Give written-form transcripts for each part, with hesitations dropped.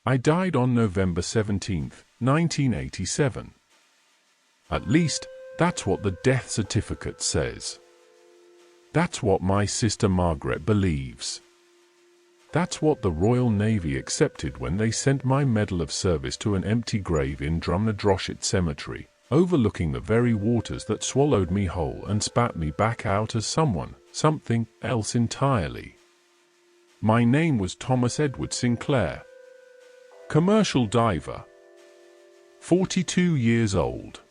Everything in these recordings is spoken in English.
I died on November 17, 1987. At least, that's what the death certificate says. That's what my sister Margaret believes. That's what the Royal Navy accepted when they sent my Medal of Service to an empty grave in Drumnadroshit Cemetery, overlooking the very waters that swallowed me whole and spat me back out as something else entirely. My name was Thomas Edward Sinclair. Commercial diver. 42 years old.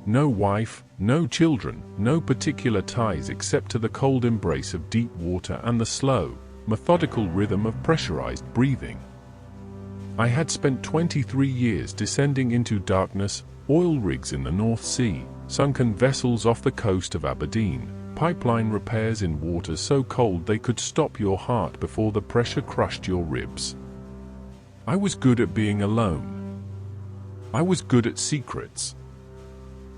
No wife, no children, no particular ties except to the cold embrace of deep water and the slow, methodical rhythm of pressurized breathing. I had spent 23 years descending into darkness, oil rigs in the North Sea, sunken vessels off the coast of Aberdeen, pipeline repairs in waters so cold they could stop your heart before the pressure crushed your ribs. I was good at being alone. I was good at secrets.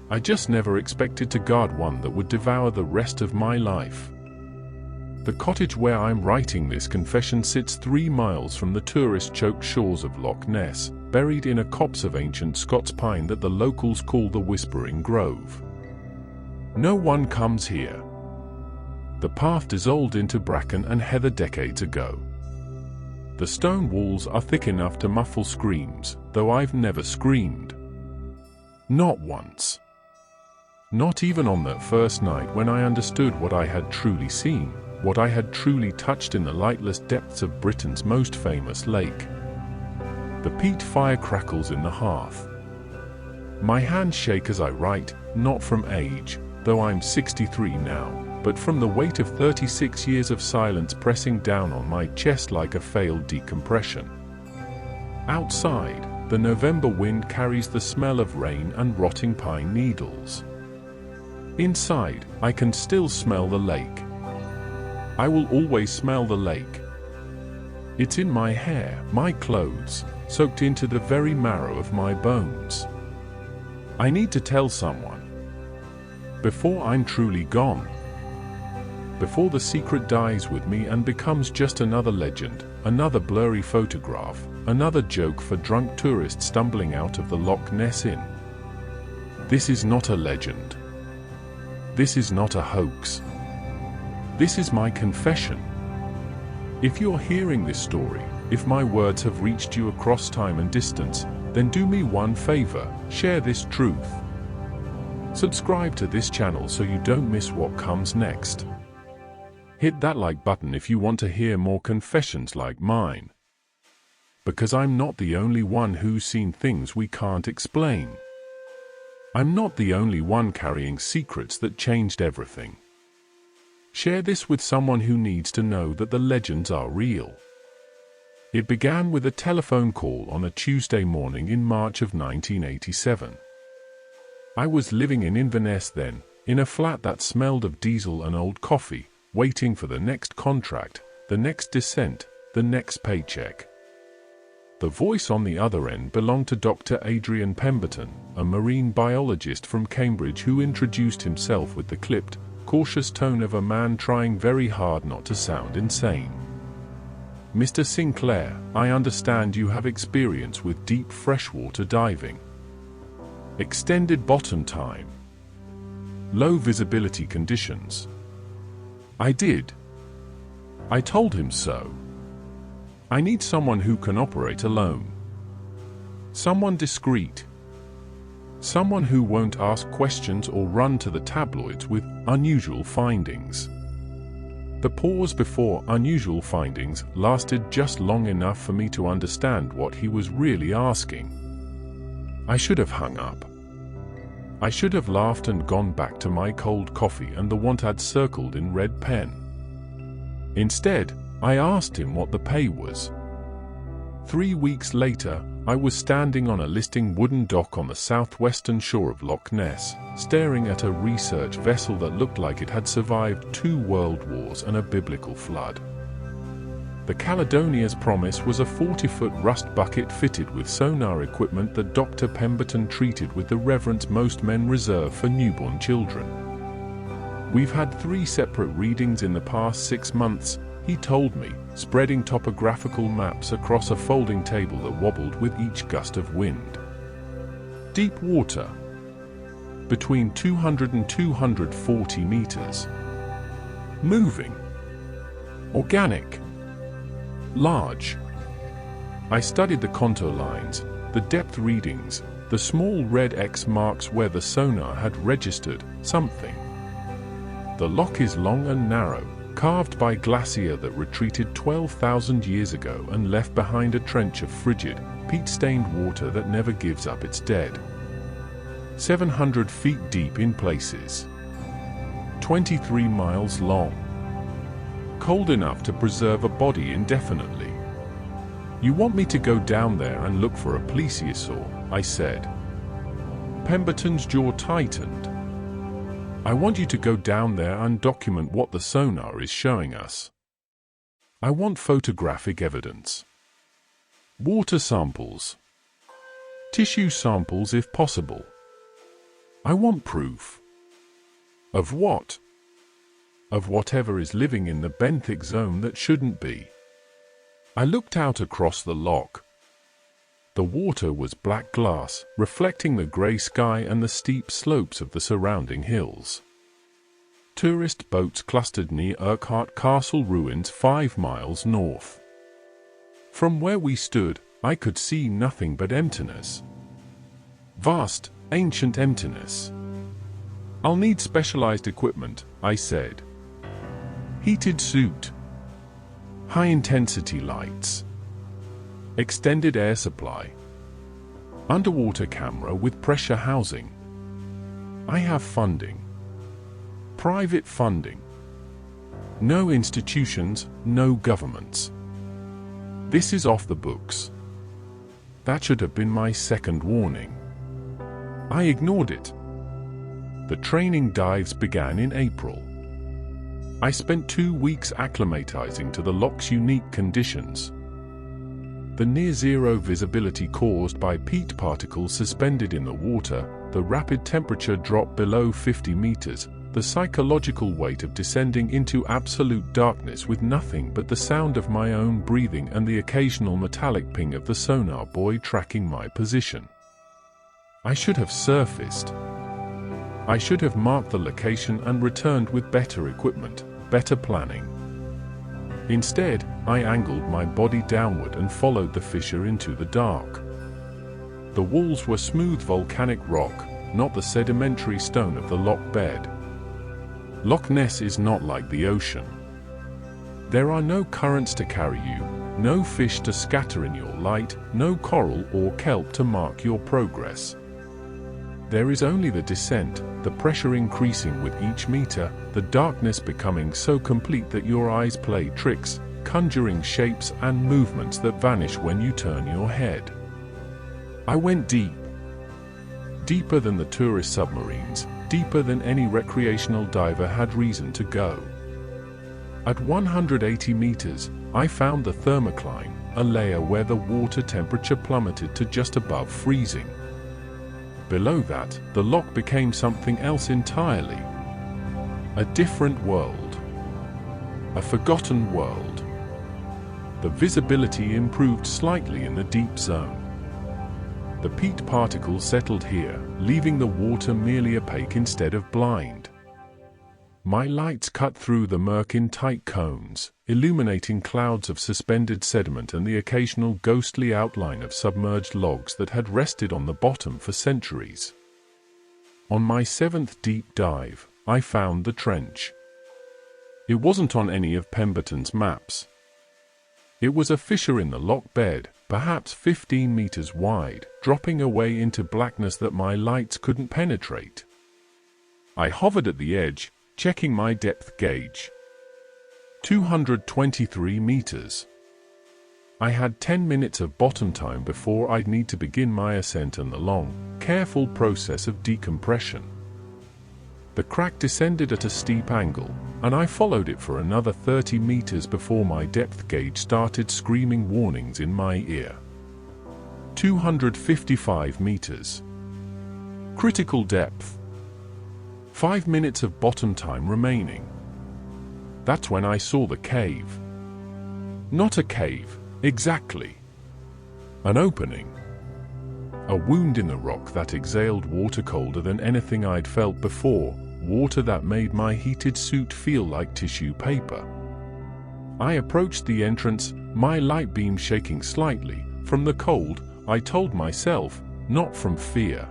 I just never expected to guard one that would devour the rest of my life. The cottage where I'm writing this confession sits 3 miles from the tourist-choked shores of Loch Ness, buried in a copse of ancient Scots pine that the locals call the Whispering Grove. No one comes here. The path dissolved into bracken and heather decades ago. The stone walls are thick enough to muffle screams, though I've never screamed. Not once. Not even on that first night when I understood what I had truly seen, what I had truly touched in the lightless depths of Britain's most famous lake. The peat fire crackles in the hearth. My hands shake as I write, not from age, though I'm 63 now, but from the weight of 36 years of silence pressing down on my chest like a failed decompression. Outside, the November wind carries the smell of rain and rotting pine needles. Inside, I can still smell the lake. I will always smell the lake. It's in my hair, my clothes, soaked into the very marrow of my bones. I need to tell someone. Before I'm truly gone. Before the secret dies with me and becomes just another legend, another blurry photograph, another joke for drunk tourists stumbling out of the Loch Ness Inn. This is not a legend. This is not a hoax. This is my confession. If you're hearing this story, if my words have reached you across time and distance, then do me one favor, share this truth. Subscribe to this channel so you don't miss what comes next. Hit that like button if you want to hear more confessions like mine. Because I'm not the only one who's seen things we can't explain. I'm not the only one carrying secrets that changed everything. Share this with someone who needs to know that the legends are real. It began with a telephone call on a Tuesday morning in March of 1987. I was living in Inverness then, in a flat that smelled of diesel and old coffee, waiting for the next contract, the next descent, the next paycheck. The voice on the other end belonged to Dr. Adrian Pemberton, a marine biologist from Cambridge who introduced himself with the clipped, cautious tone of a man trying very hard not to sound insane. Mr. Sinclair, I understand you have experience with deep freshwater diving. Extended bottom time. Low visibility conditions. I did. I told him so. I need someone who can operate alone. Someone discreet. Someone who won't ask questions or run to the tabloids with unusual findings. The pause before unusual findings lasted just long enough for me to understand what he was really asking. I should have hung up. I should have laughed and gone back to my cold coffee and the want I'd circled in red pen. Instead, I asked him what the pay was. 3 weeks later, I was standing on a listing wooden dock on the southwestern shore of Loch Ness, staring at a research vessel that looked like it had survived 2 world wars and a biblical flood. The Caledonia's promise was a 40-foot rust bucket fitted with sonar equipment that Dr. Pemberton treated with the reverence most men reserve for newborn children. We've had 3 separate readings in the past 6 months, he told me, spreading topographical maps across a folding table that wobbled with each gust of wind. Deep water. Between 200 and 240 meters. Moving. Organic. Large. I studied the contour lines, the depth readings, the small red X marks where the sonar had registered something. The loch is long and narrow, carved by glacier that retreated 12,000 years ago and left behind a trench of frigid, peat-stained water that never gives up its dead. 700 feet deep in places. 23 miles long. Cold enough to preserve a body indefinitely. You want me to go down there and look for a plesiosaur, I said. Pemberton's jaw tightened. I want you to go down there and document what the sonar is showing us. I want photographic evidence. Water samples. Tissue samples if possible. I want proof. Of what? Of whatever is living in the benthic zone that shouldn't be. I looked out across the loch. The water was black glass, reflecting the grey sky and the steep slopes of the surrounding hills. Tourist boats clustered near Urquhart Castle ruins 5 miles north. From where we stood, I could see nothing but emptiness. Vast, ancient emptiness. I'll need specialized equipment, I said. Heated suit. High-intensity lights. Extended air supply. Underwater camera with pressure housing. I have funding. Private funding. No institutions, no governments. This is off the books. That should have been my second warning. I ignored it. The training dives began in April. I spent 2 weeks acclimatizing to the loch's unique conditions. The near-zero visibility caused by peat particles suspended in the water, the rapid temperature drop below 50 meters, the psychological weight of descending into absolute darkness with nothing but the sound of my own breathing and the occasional metallic ping of the sonar buoy tracking my position. I should have surfaced. I should have marked the location and returned with better equipment, better planning. Instead, I angled my body downward and followed the fissure into the dark. The walls were smooth volcanic rock, not the sedimentary stone of the loch bed. Loch Ness is not like the ocean. There are no currents to carry you, no fish to scatter in your light, no coral or kelp to mark your progress. There is only the descent, the pressure increasing with each meter, the darkness becoming so complete that your eyes play tricks, conjuring shapes and movements that vanish when you turn your head. I went deep. Deeper than the tourist submarines, deeper than any recreational diver had reason to go. At 180 meters, I found the thermocline, a layer where the water temperature plummeted to just above freezing. Below that, the loch became something else entirely. A different world. A forgotten world. The visibility improved slightly in the deep zone. The peat particles settled here, leaving the water merely opaque instead of blind. My lights cut through the murk in tight cones, illuminating clouds of suspended sediment and the occasional ghostly outline of submerged logs that had rested on the bottom for centuries. On my 7th deep dive, I found the trench. It wasn't on any of Pemberton's maps. It was a fissure in the loch bed, perhaps 15 meters wide, dropping away into blackness that my lights couldn't penetrate. I hovered at the edge, checking my depth gauge. 223 meters. I had 10 minutes of bottom time before I'd need to begin my ascent and the long, careful process of decompression. The crack descended at a steep angle, and I followed it for another 30 meters before my depth gauge started screaming warnings in my ear. 255 meters. Critical depth. 5 minutes of bottom time remaining. That's when I saw the cave. Not a cave, exactly. An opening. A wound in the rock that exhaled water colder than anything I'd felt before, water that made my heated suit feel like tissue paper. I approached the entrance, my light beam shaking slightly, from the cold, I told myself, not from fear.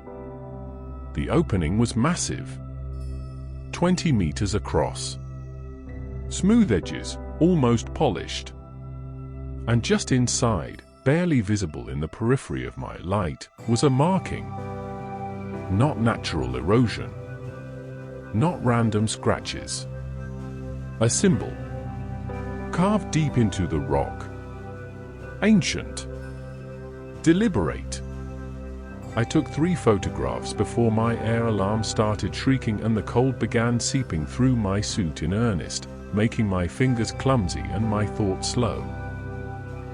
The opening was massive. 20 meters across. Smooth edges, almost polished. And just inside, barely visible in the periphery of my light, was a marking. Not natural erosion. Not random scratches. A symbol. Carved deep into the rock. Ancient. Deliberate. I took 3 photographs before my air alarm started shrieking and the cold began seeping through my suit in earnest, making my fingers clumsy and my thoughts slow.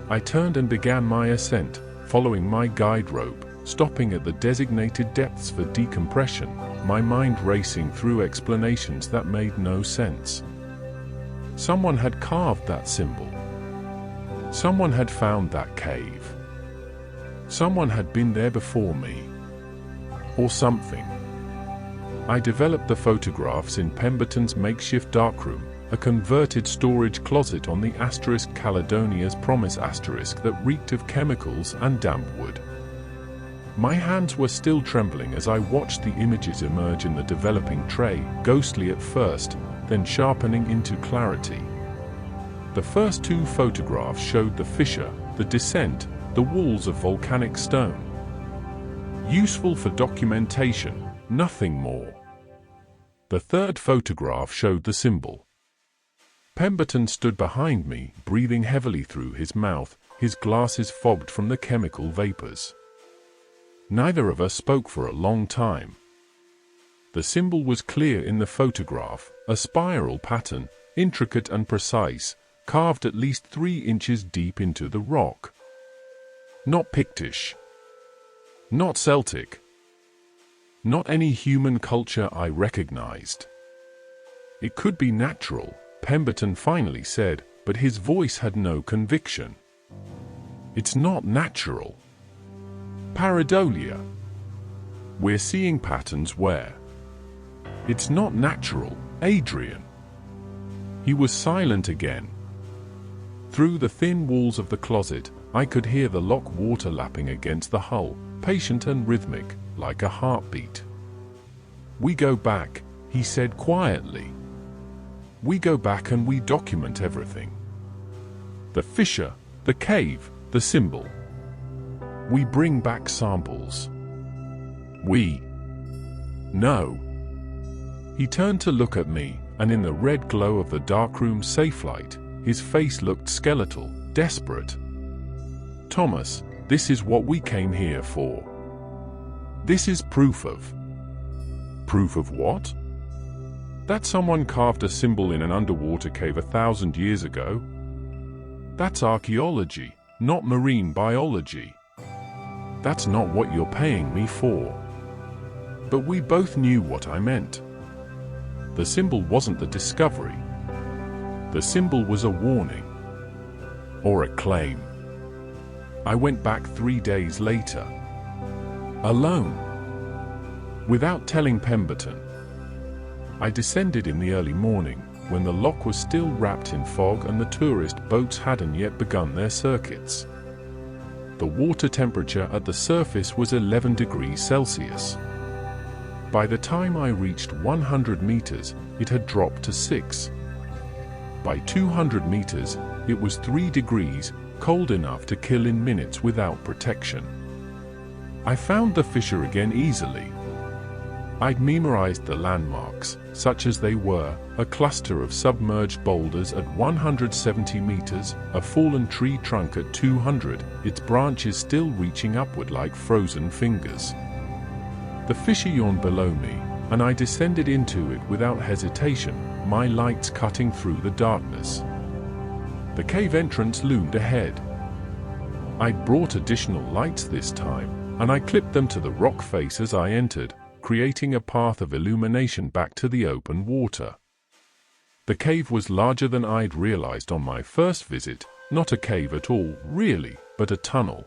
I turned and began my ascent, following my guide rope, stopping at the designated depths for decompression, my mind racing through explanations that made no sense. Someone had carved that symbol. Someone had found that cave. Someone had been there before me. Or something. I developed the photographs in Pemberton's makeshift darkroom, a converted storage closet on the Caledonia's Promise that reeked of chemicals and damp wood. My hands were still trembling as I watched the images emerge in the developing tray, ghostly at first, then sharpening into clarity. The first 2 photographs showed the fissure, the descent, the walls of volcanic stone. Useful for documentation, nothing more. The third photograph showed the symbol. Pemberton stood behind me, breathing heavily through his mouth, his glasses fogged from the chemical vapors. Neither of us spoke for a long time. The symbol was clear in the photograph, a spiral pattern, intricate and precise, carved at least 3 inches deep into the rock. Not Pictish. Not Celtic. Not any human culture I recognized. It could be natural, Pemberton finally said, but his voice had no conviction. It's not natural. Pareidolia. We're seeing patterns where. It's not natural, Adrian. He was silent again. Through the thin walls of the closet, I could hear the lock water lapping against the hull, patient and rhythmic, like a heartbeat. We go back, he said quietly. We go back and we document everything. The fissure, the cave, the symbol. We bring back samples. We. No. He turned to look at me, and in the red glow of the darkroom safe light, his face looked skeletal, desperate. Thomas, this is what we came here for. This is proof of. Proof of what? That someone carved a symbol in an underwater cave 1,000 years ago. That's archaeology, not marine biology. That's not what you're paying me for. But we both knew what I meant. The symbol wasn't the discovery. The symbol was a warning. Or a claim. I went back 3 days later. Alone. Without telling Pemberton. I descended in the early morning, when the loch was still wrapped in fog and the tourist boats hadn't yet begun their circuits. The water temperature at the surface was 11 degrees Celsius. By the time I reached 100 meters, it had dropped to 6. By 200 meters, it was 3 degrees, cold enough to kill in minutes without protection. I found the fissure again easily. I'd memorized the landmarks, such as they were, a cluster of submerged boulders at 170 meters, a fallen tree trunk at 200, its branches still reaching upward like frozen fingers. The fissure yawned below me, and I descended into it without hesitation, my lights cutting through the darkness. The cave entrance loomed ahead. I'd brought additional lights this time, and I clipped them to the rock face as I entered, creating a path of illumination back to the open water. The cave was larger than I'd realized on my first visit, not a cave at all, really, but a tunnel.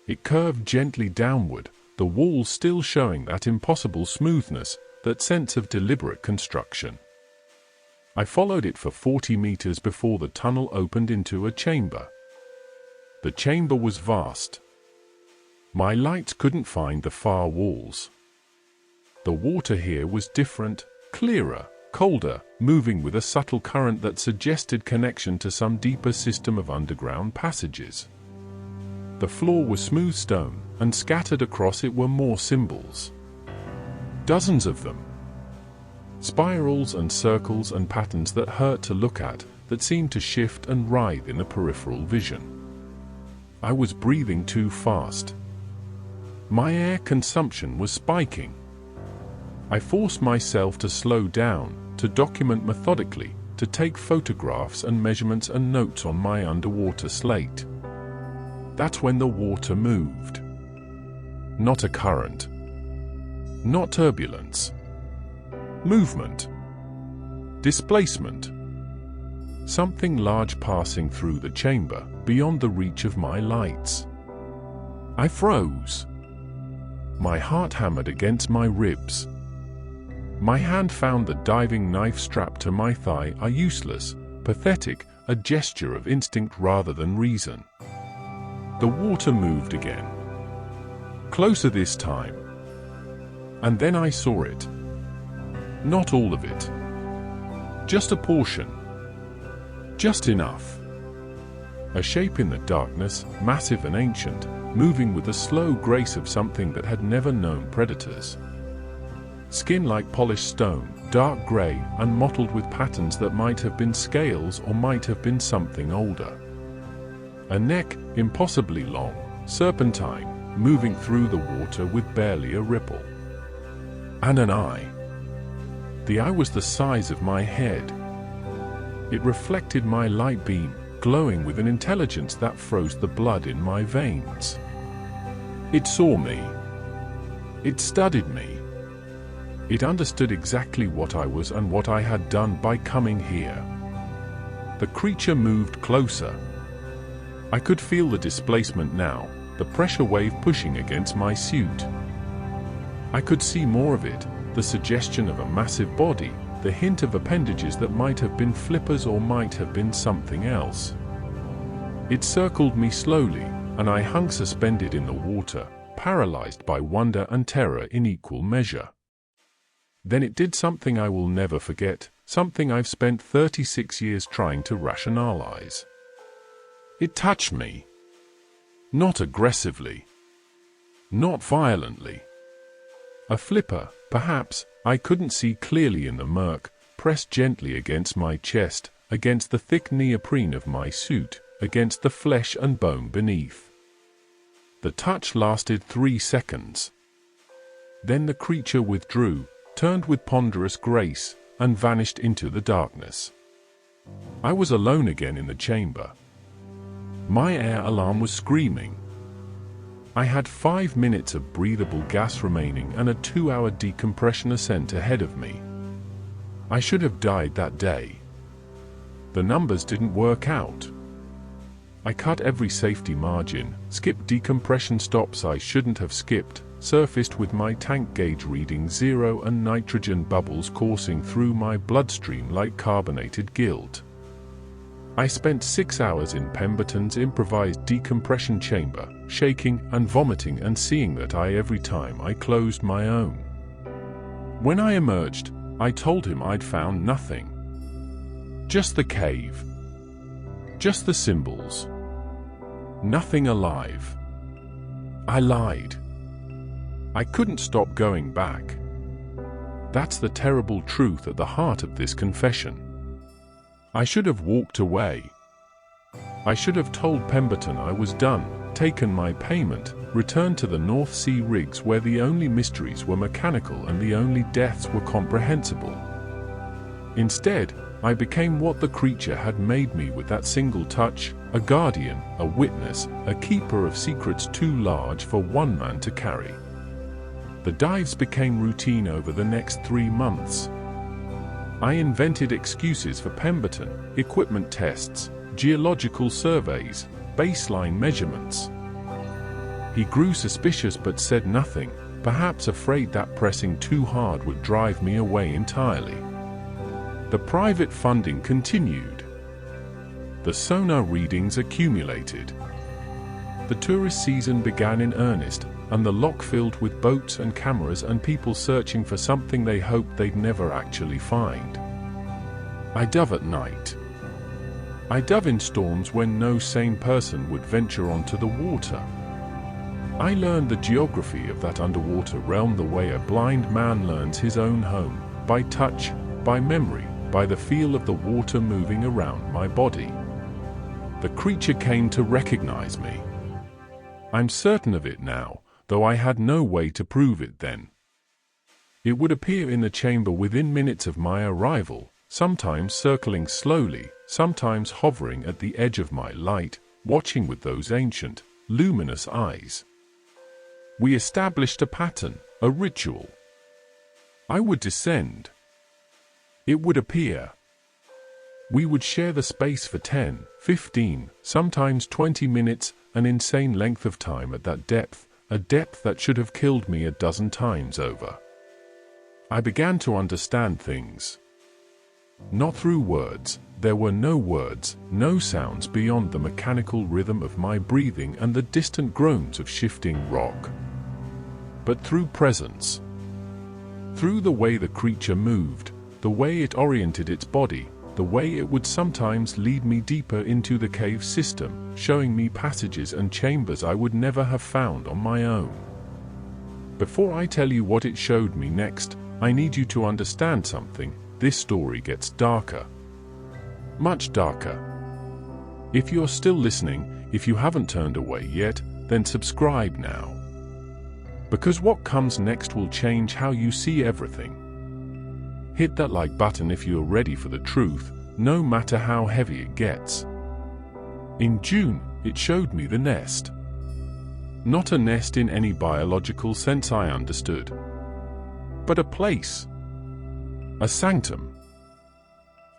It curved gently downward, the walls still showing that impossible smoothness, that sense of deliberate construction. I followed it for 40 meters before the tunnel opened into a chamber. The chamber was vast. My lights couldn't find the far walls. The water here was different, clearer, colder, moving with a subtle current that suggested connection to some deeper system of underground passages. The floor was smooth stone, and scattered across it were more symbols. Dozens of them. Spirals and circles and patterns that hurt to look at, that seemed to shift and writhe in the peripheral vision. I was breathing too fast. My air consumption was spiking. I forced myself to slow down, to document methodically, to take photographs and measurements and notes on my underwater slate. That's when the water moved. Not a current. Not turbulence. Movement. Displacement. Something large passing through the chamber, beyond the reach of my lights. I froze. My heart hammered against my ribs. My hand found the diving knife strapped to my thigh, a useless, pathetic, a gesture of instinct rather than reason. The water moved again. Closer this time. And then I saw it. Not all of it. Just a portion. Just enough. A shape in the darkness, massive and ancient, moving with the slow grace of something that had never known predators. Skin like polished stone, dark grey and mottled with patterns that might have been scales or might have been something older. A neck, impossibly long, serpentine, moving through the water with barely a ripple. And an eye. The eye was the size of my head. It reflected my light beam, glowing with an intelligence that froze the blood in my veins. It saw me. It studied me. It understood exactly what I was and what I had done by coming here. The creature moved closer. I could feel the displacement now, the pressure wave pushing against my suit. I could see more of it, the suggestion of a massive body, the hint of appendages that might have been flippers or might have been something else. It circled me slowly, and I hung suspended in the water, paralyzed by wonder and terror in equal measure. Then it did something I will never forget, something I've spent 36 years trying to rationalize. It touched me. Not aggressively. Not violently. A flipper, perhaps, I couldn't see clearly in the murk, pressed gently against my chest, against the thick neoprene of my suit, against the flesh and bone beneath. The touch lasted 3 seconds. Then the creature withdrew, turned with ponderous grace, and vanished into the darkness. I was alone again in the chamber. My air alarm was screaming. I had 5 minutes of breathable gas remaining and a 2-hour decompression ascent ahead of me. I should have died that day. The numbers didn't work out. I cut every safety margin, skipped decompression stops I shouldn't have skipped, surfaced with my tank gauge reading 0 and nitrogen bubbles coursing through my bloodstream like carbonated guilt. I spent 6 hours in Pemberton's improvised decompression chamber, shaking and vomiting and seeing that eye every time I closed my own. When I emerged, I told him I'd found nothing. Just the cave. Just the symbols. Nothing alive. I lied. I couldn't stop going back. That's the terrible truth at the heart of this confession. I should have walked away. I should have told Pemberton I was done, taken my payment, returned to the North Sea rigs where the only mysteries were mechanical and the only deaths were comprehensible. Instead, I became what the creature had made me with that single touch, a guardian, a witness, a keeper of secrets too large for one man to carry. The dives became routine over the next 3 months. I invented excuses for Pemberton, equipment tests, geological surveys, baseline measurements. He grew suspicious but said nothing, perhaps afraid that pressing too hard would drive me away entirely. The private funding continued. The sonar readings accumulated. The tourist season began in earnest, and the loch filled with boats and cameras and people searching for something they hoped they'd never actually find. I dove at night. I dove in storms when no sane person would venture onto the water. I learned the geography of that underwater realm the way a blind man learns his own home, by touch, by memory, by the feel of the water moving around my body. The creature came to recognize me. I'm certain of it now, though I had no way to prove it then. It would appear in the chamber within minutes of my arrival, sometimes circling slowly, sometimes hovering at the edge of my light, watching with those ancient, luminous eyes. We established a pattern, a ritual. I would descend. It would appear. We would share the space for 10, 15, sometimes 20 minutes, an insane length of time at that depth, a depth that should have killed me a dozen times over. I began to understand things. Not through words, there were no words, no sounds beyond the mechanical rhythm of my breathing and the distant groans of shifting rock. But through presence. Through the way the creature moved, the way it oriented its body, the way it would sometimes lead me deeper into the cave system, showing me passages and chambers I would never have found on my own. Before I tell you what it showed me next, I need you to understand something. This story gets darker. Much darker. If you're still listening, if you haven't turned away yet, then subscribe now. Because what comes next will change how you see everything. Hit that like button if you're ready for the truth, no matter how heavy it gets. In June, it showed me the nest. Not a nest in any biological sense I understood, but a place. A sanctum.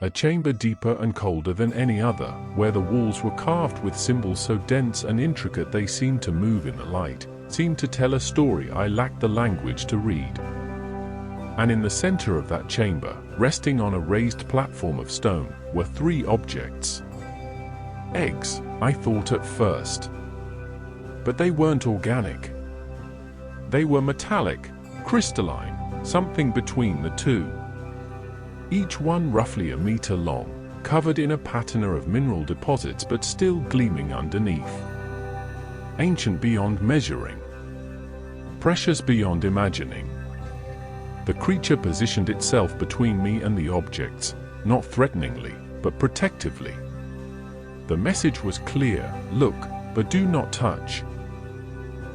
A chamber deeper and colder than any other, where the walls were carved with symbols so dense and intricate they seemed to move in the light, seemed to tell a story I lacked the language to read. And in the center of that chamber, resting on a raised platform of stone, were 3 objects. Eggs, I thought at first. But they weren't organic. They were metallic, crystalline, something between the two. Each one roughly a meter long, covered in a patina of mineral deposits but still gleaming underneath. Ancient beyond measuring. Precious beyond imagining. The creature positioned itself between me and the objects, not threateningly, but protectively. The message was clear: look, but do not touch.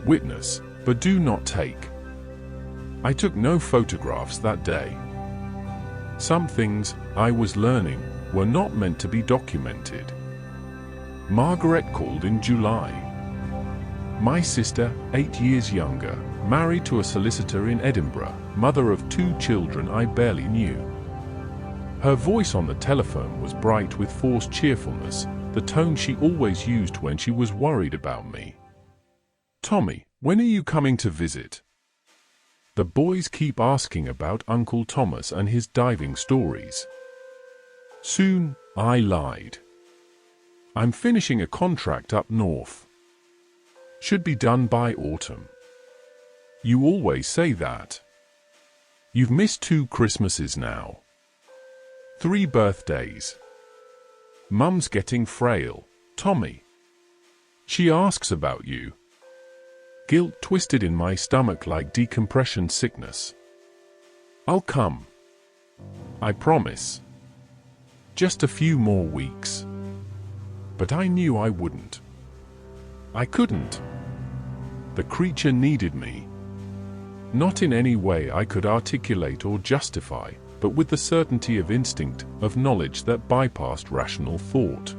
Witness, but do not take. I took no photographs that day. Some things, I was learning, were not meant to be documented. Margaret called in July. My sister, 8 years younger, married to a solicitor in Edinburgh, mother of 2 children I barely knew. Her voice on the telephone was bright with forced cheerfulness, the tone she always used when she was worried about me. "Tommy, when are you coming to visit? The boys keep asking about Uncle Thomas and his diving stories." "Soon," I lied. "I'm finishing a contract up north. Should be done by autumn." "You always say that. You've missed 2 Christmases now. 3 birthdays. Mum's getting frail, Tommy. She asks about you." Guilt twisted in my stomach like decompression sickness. "I'll come. I promise. Just a few more weeks." But I knew I wouldn't. I couldn't. The creature needed me. Not in any way I could articulate or justify, but with the certainty of instinct, of knowledge that bypassed rational thought.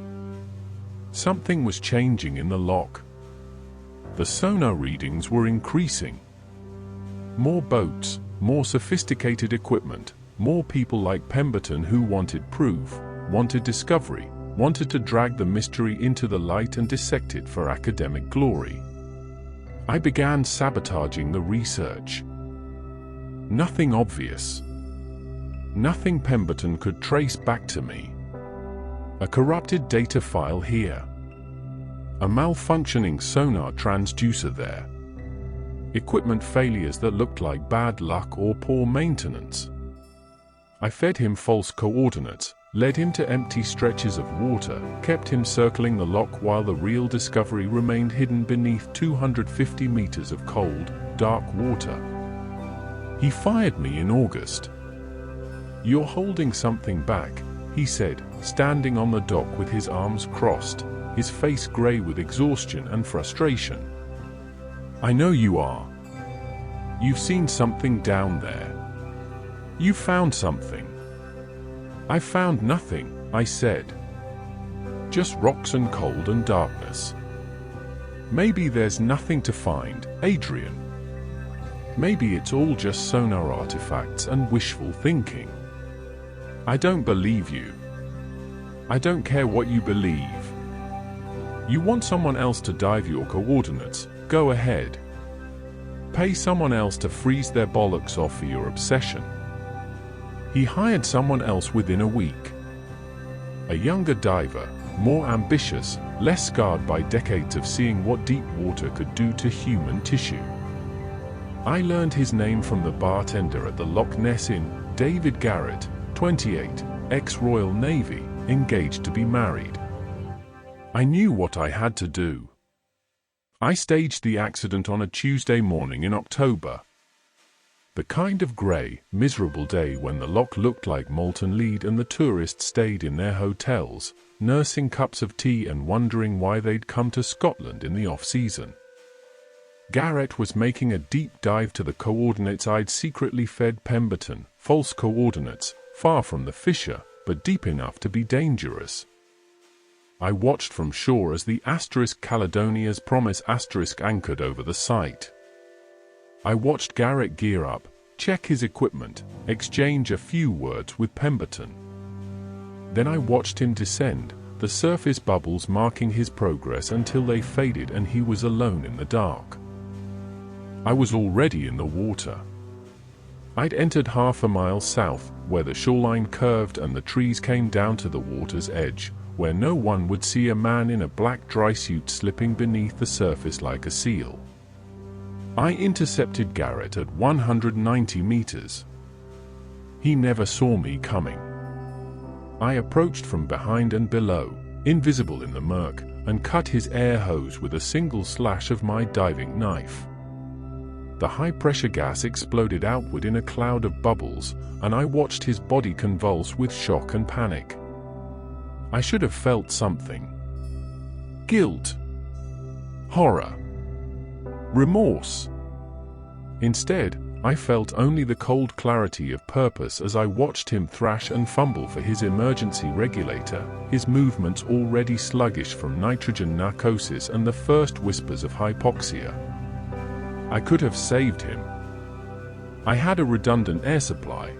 Something was changing in the loch. The sonar readings were increasing. More boats, more sophisticated equipment, more people like Pemberton who wanted proof, wanted discovery, wanted to drag the mystery into the light and dissect it for academic glory. I began sabotaging the research. Nothing obvious. Nothing Pemberton could trace back to me. A corrupted data file here. A malfunctioning sonar transducer there. Equipment failures that looked like bad luck or poor maintenance. I fed him false coordinates, led him to empty stretches of water, kept him circling the loch while the real discovery remained hidden beneath 250 meters of cold, dark water. He fired me in August. "You're holding something back," he said, standing on the dock with his arms crossed, his face grey with exhaustion and frustration. "I know you are. You've seen something down there. You found something." "I found nothing," I said. "Just rocks and cold and darkness." "Maybe there's nothing to find, Adrian. Maybe it's all just sonar artifacts and wishful thinking." "I don't believe you. I don't care what you believe. You want someone else to dive your coordinates, go ahead. Pay someone else to freeze their bollocks off for your obsession." He hired someone else within a week. A younger diver, more ambitious, less scarred by decades of seeing what deep water could do to human tissue. I learned his name from the bartender at the Loch Ness Inn, David Garrett, 28, ex-Royal Navy, engaged to be married. I knew what I had to do. I staged the accident on a Tuesday morning in October. The kind of grey, miserable day when the loch looked like molten lead and the tourists stayed in their hotels, nursing cups of tea and wondering why they'd come to Scotland in the off-season. Garrett was making a deep dive to the coordinates I'd secretly fed Pemberton, false coordinates, far from the fissure, but deep enough to be dangerous. I watched from shore as the Caledonia's Promise anchored over the site. I watched Garrett gear up, check his equipment, exchange a few words with Pemberton. Then I watched him descend, the surface bubbles marking his progress until they faded and he was alone in the dark. I was already in the water. I'd entered half a mile south, where the shoreline curved and the trees came down to the water's edge, where no one would see a man in a black dry suit slipping beneath the surface like a seal. I intercepted Garrett at 190 meters. He never saw me coming. I approached from behind and below, invisible in the murk, and cut his air hose with a single slash of my diving knife. The high-pressure gas exploded outward in a cloud of bubbles, and I watched his body convulse with shock and panic. I should have felt something. Guilt. Horror. Remorse. Instead, I felt only the cold clarity of purpose as I watched him thrash and fumble for his emergency regulator, his movements already sluggish from nitrogen narcosis and the first whispers of hypoxia. I could have saved him. I had a redundant air supply.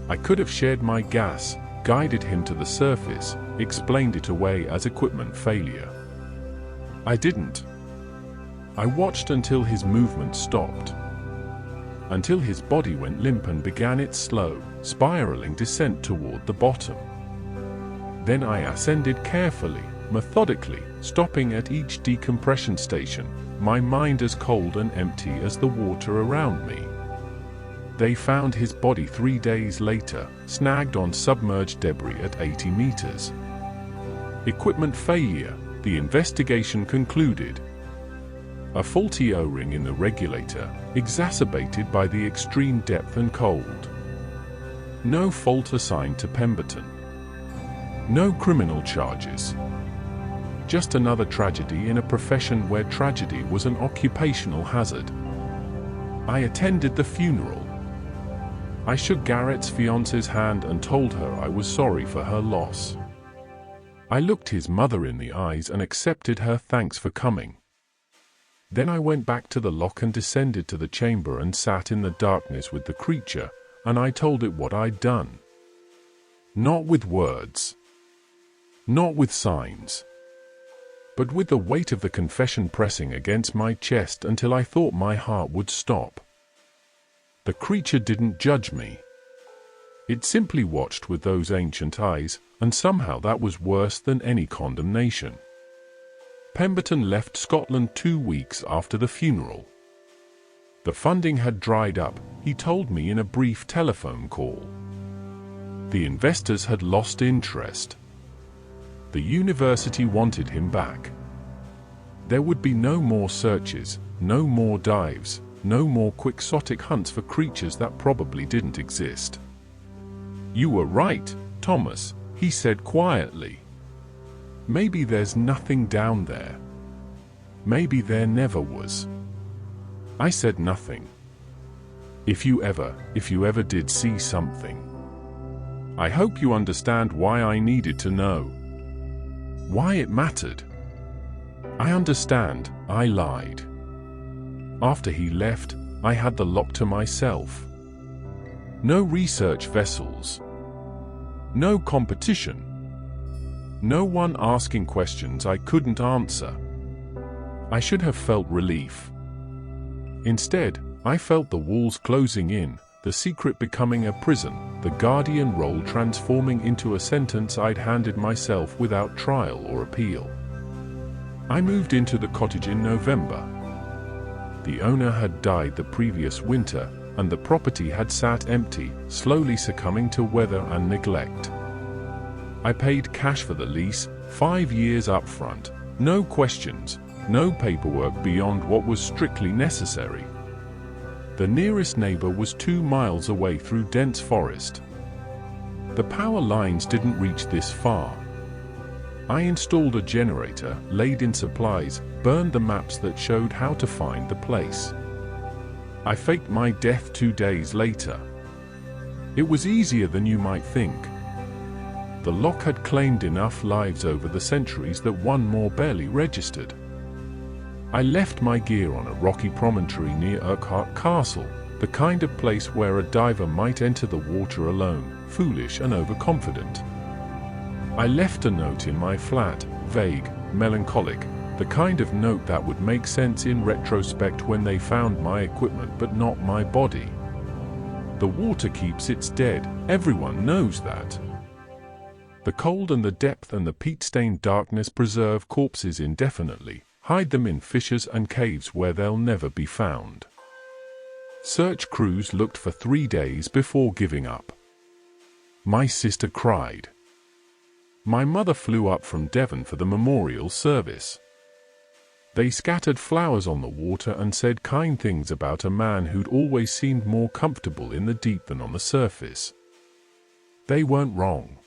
I could have shared my gas, guided him to the surface, explained it away as equipment failure. I didn't. I watched until his movement stopped. Until his body went limp and began its slow, spiraling descent toward the bottom. Then I ascended carefully, methodically, stopping at each decompression station, my mind as cold and empty as the water around me. They found his body 3 days later, snagged on submerged debris at 80 meters. Equipment failure, the investigation concluded. A faulty O-ring in the regulator, exacerbated by the extreme depth and cold. No fault assigned to Pemberton. No criminal charges. Just another tragedy in a profession where tragedy was an occupational hazard. I attended the funeral. I shook Garrett's fiance's hand and told her I was sorry for her loss. I looked his mother in the eyes and accepted her thanks for coming. Then I went back to the loch and descended to the chamber and sat in the darkness with the creature, and I told it what I'd done. Not with words. Not with signs, but with the weight of the confession pressing against my chest until I thought my heart would stop. The creature didn't judge me. It simply watched with those ancient eyes, and somehow that was worse than any condemnation. Pemberton left Scotland 2 weeks after the funeral. The funding had dried up, he told me in a brief telephone call. The investors had lost interest. The university wanted him back. There would be no more searches, no more dives, no more quixotic hunts for creatures that probably didn't exist. "You were right, Thomas," he said quietly. "Maybe there's nothing down there. Maybe there never was." I said nothing. If you ever did see something, I hope you understand why I needed to know. Why it mattered. I understand, I lied. After he left, I had the loch to myself. No research vessels. No competition. No one asking questions I couldn't answer. I should have felt relief. Instead, I felt the walls closing in, the secret becoming a prison, the guardian role transforming into a sentence I'd handed myself without trial or appeal. I moved into the cottage in November. The owner had died the previous winter, and the property had sat empty, slowly succumbing to weather and neglect. I paid cash for the lease, 5 years up front, no questions, no paperwork beyond what was strictly necessary. The nearest neighbor was 2 miles away through dense forest. The power lines didn't reach this far. I installed a generator, laid in supplies, burned the maps that showed how to find the place. I faked my death 2 days later. It was easier than you might think. The loch had claimed enough lives over the centuries that one more barely registered. I left my gear on a rocky promontory near Urquhart Castle, the kind of place where a diver might enter the water alone, foolish and overconfident. I left a note in my flat, vague, melancholic, the kind of note that would make sense in retrospect when they found my equipment but not my body. The water keeps its dead, everyone knows that. The cold and the depth and the peat-stained darkness preserve corpses indefinitely, hide them in fissures and caves where they'll never be found. Search crews looked for 3 days before giving up. My sister cried. My mother flew up from Devon for the memorial service. They scattered flowers on the water and said kind things about a man who'd always seemed more comfortable in the deep than on the surface. They weren't wrong.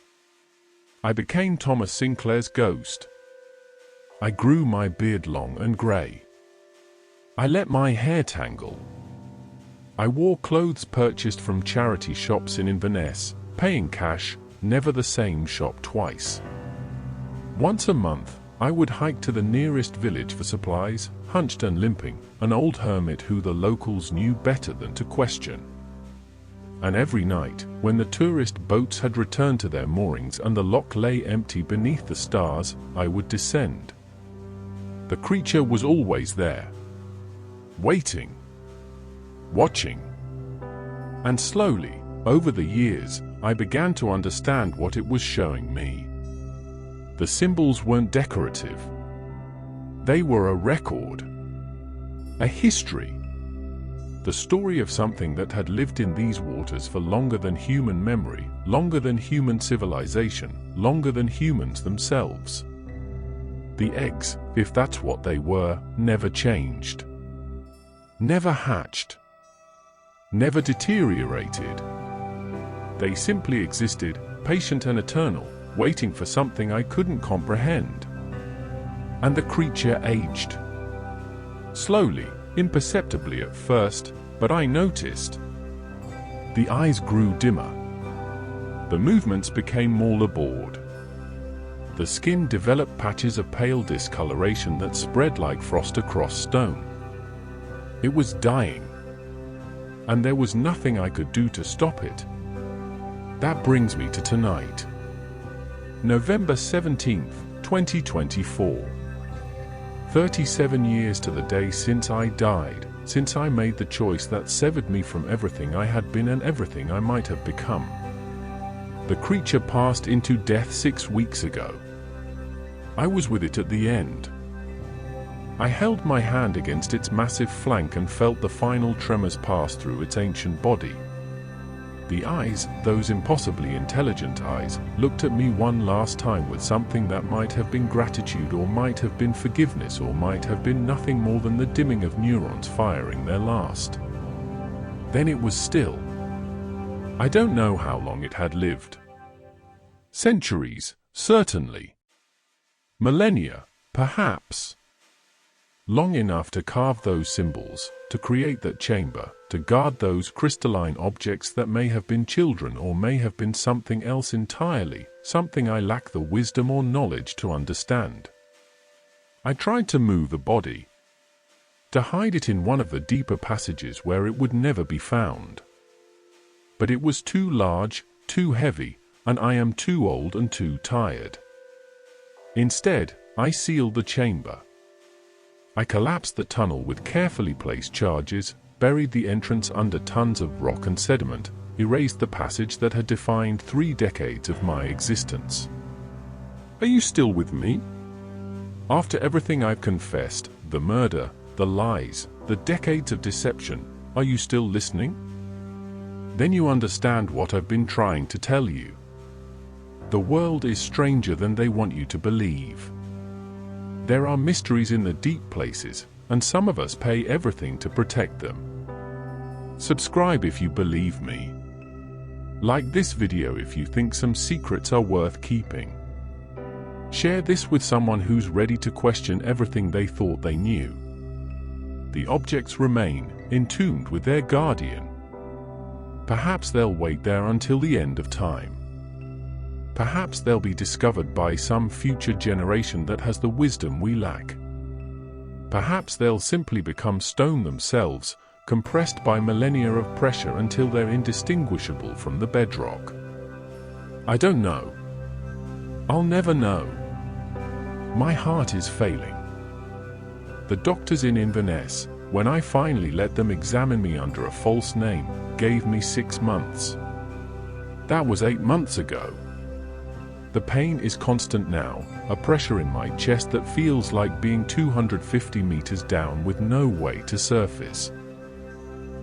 I became Thomas Sinclair's ghost. I grew my beard long and grey. I let my hair tangle. I wore clothes purchased from charity shops in Inverness, paying cash, never the same shop twice. Once a month, I would hike to the nearest village for supplies, hunched and limping, an old hermit who the locals knew better than to question. And every night, when the tourist boats had returned to their moorings and the loch lay empty beneath the stars, I would descend. The creature was always there. Waiting. Watching. And slowly, over the years, I began to understand what it was showing me. The symbols weren't decorative. They were a record. A history. The story of something that had lived in these waters for longer than human memory, longer than human civilization, longer than humans themselves. The eggs, if that's what they were, never changed. Never hatched. Never deteriorated. They simply existed, patient and eternal, waiting for something I couldn't comprehend. And the creature aged. Slowly, imperceptibly at first, but I noticed. The eyes grew dimmer. The movements became more labored. The skin developed patches of pale discoloration that spread like frost across stone. It was dying. And there was nothing I could do to stop it. That brings me to tonight. November 17th, 2024. 37 years to the day since I died, since I made the choice that severed me from everything I had been and everything I might have become. The creature passed into death 6 weeks ago. I was with it at the end. I held my hand against its massive flank and felt the final tremors pass through its ancient body. The eyes, those impossibly intelligent eyes, looked at me one last time with something that might have been gratitude or might have been forgiveness or might have been nothing more than the dimming of neurons firing their last. Then it was still. I don't know how long it had lived. Centuries, certainly. Millennia, perhaps. Long enough to carve those symbols, to create that chamber, to guard those crystalline objects that may have been children or may have been something else entirely, something I lack the wisdom or knowledge to understand. I tried to move the body, to hide it in one of the deeper passages where it would never be found. But it was too large, too heavy, and I am too old and too tired. Instead, I sealed the chamber. I collapsed the tunnel with carefully placed charges, buried the entrance under tons of rock and sediment, erased the passage that had defined 3 decades of my existence. Are you still with me? After everything I've confessed, the murder, the lies, the decades of deception, are you still listening? Then you understand what I've been trying to tell you. The world is stranger than they want you to believe. There are mysteries in the deep places, and some of us pay everything to protect them. Subscribe if you believe me. Like this video if you think some secrets are worth keeping. Share this with someone who's ready to question everything they thought they knew. The objects remain, entombed with their guardian. Perhaps they'll wait there until the end of time. Perhaps they'll be discovered by some future generation that has the wisdom we lack. Perhaps they'll simply become stone themselves, compressed by millennia of pressure until they're indistinguishable from the bedrock. I don't know. I'll never know. My heart is failing. The doctors in Inverness, when I finally let them examine me under a false name, gave me 6 months. That was 8 months ago. The pain is constant now, a pressure in my chest that feels like being 250 meters down with no way to surface.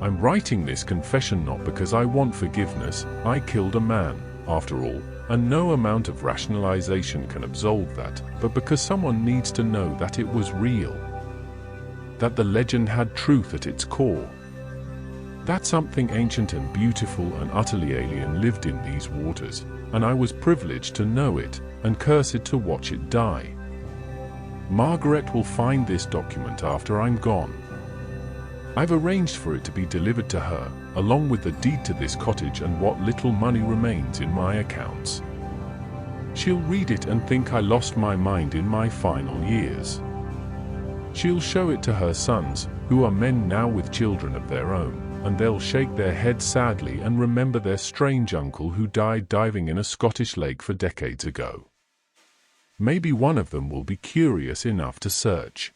I'm writing this confession not because I want forgiveness. I killed a man, after all, and no amount of rationalization can absolve that, but because someone needs to know that it was real. That the legend had truth at its core. That something ancient and beautiful and utterly alien lived in these waters, and I was privileged to know it, and cursed to watch it die. Margaret will find this document after I'm gone. I've arranged for it to be delivered to her, along with the deed to this cottage and what little money remains in my accounts. She'll read it and think I lost my mind in my final years. She'll show it to her sons, who are men now with children of their own, and they'll shake their heads sadly and remember their strange uncle who died diving in a Scottish lake for decades ago. Maybe one of them will be curious enough to search.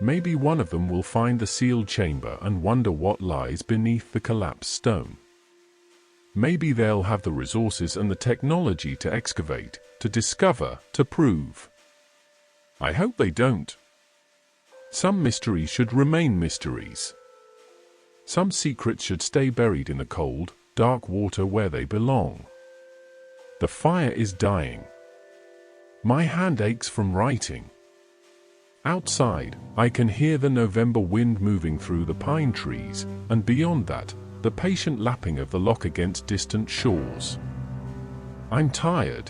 Maybe one of them will find the sealed chamber and wonder what lies beneath the collapsed stone. Maybe they'll have the resources and the technology to excavate, to discover, to prove. I hope they don't. Some mysteries should remain mysteries. Some secrets should stay buried in the cold, dark water where they belong. The fire is dying. My hand aches from writing. Outside, I can hear the November wind moving through the pine trees, and beyond that, the patient lapping of the loch against distant shores. I'm tired.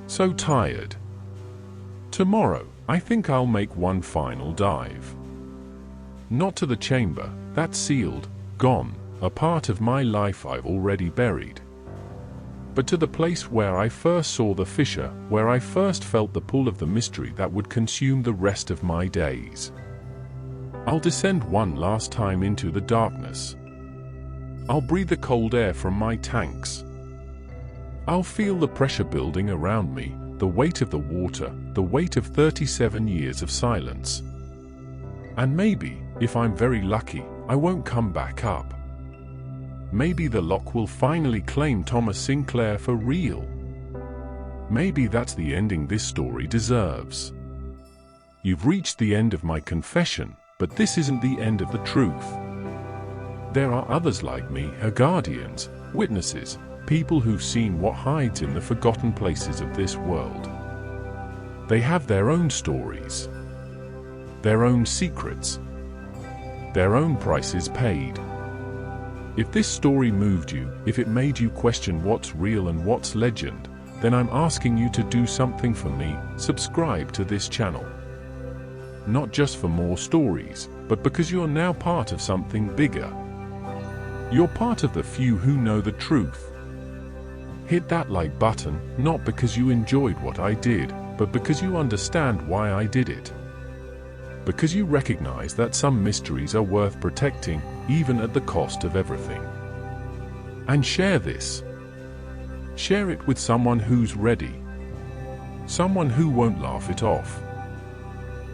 So tired. Tomorrow, I think I'll make one final dive. Not to the chamber, that's sealed, gone, a part of my life I've already buried. But to the place where I first saw the fissure, where I first felt the pull of the mystery that would consume the rest of my days. I'll descend one last time into the darkness. I'll breathe the cold air from my tanks. I'll feel the pressure building around me, the weight of the water, the weight of 37 years of silence. And maybe, if I'm very lucky, I won't come back up. Maybe the loch will finally claim Thomas Sinclair for real. Maybe that's the ending this story deserves. You've reached the end of my confession, but this isn't the end of the truth. There are others like me, her guardians, witnesses, people who've seen what hides in the forgotten places of this world. They have their own stories, their own secrets, their own prices paid. If this story moved you, if it made you question what's real and what's legend, then I'm asking you to do something for me. Subscribe to this channel. Not just for more stories, but because you're now part of something bigger. You're part of the few who know the truth. Hit that like button, not because you enjoyed what I did, but because you understand why I did it. Because you recognize that some mysteries are worth protecting, even at the cost of everything. And share this. Share it with someone who's ready. Someone who won't laugh it off.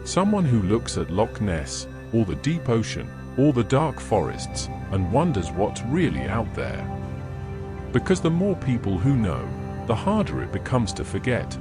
Someone who looks at Loch Ness, or the deep ocean, or the dark forests, and wonders what's really out there. Because the more people who know, the harder it becomes to forget.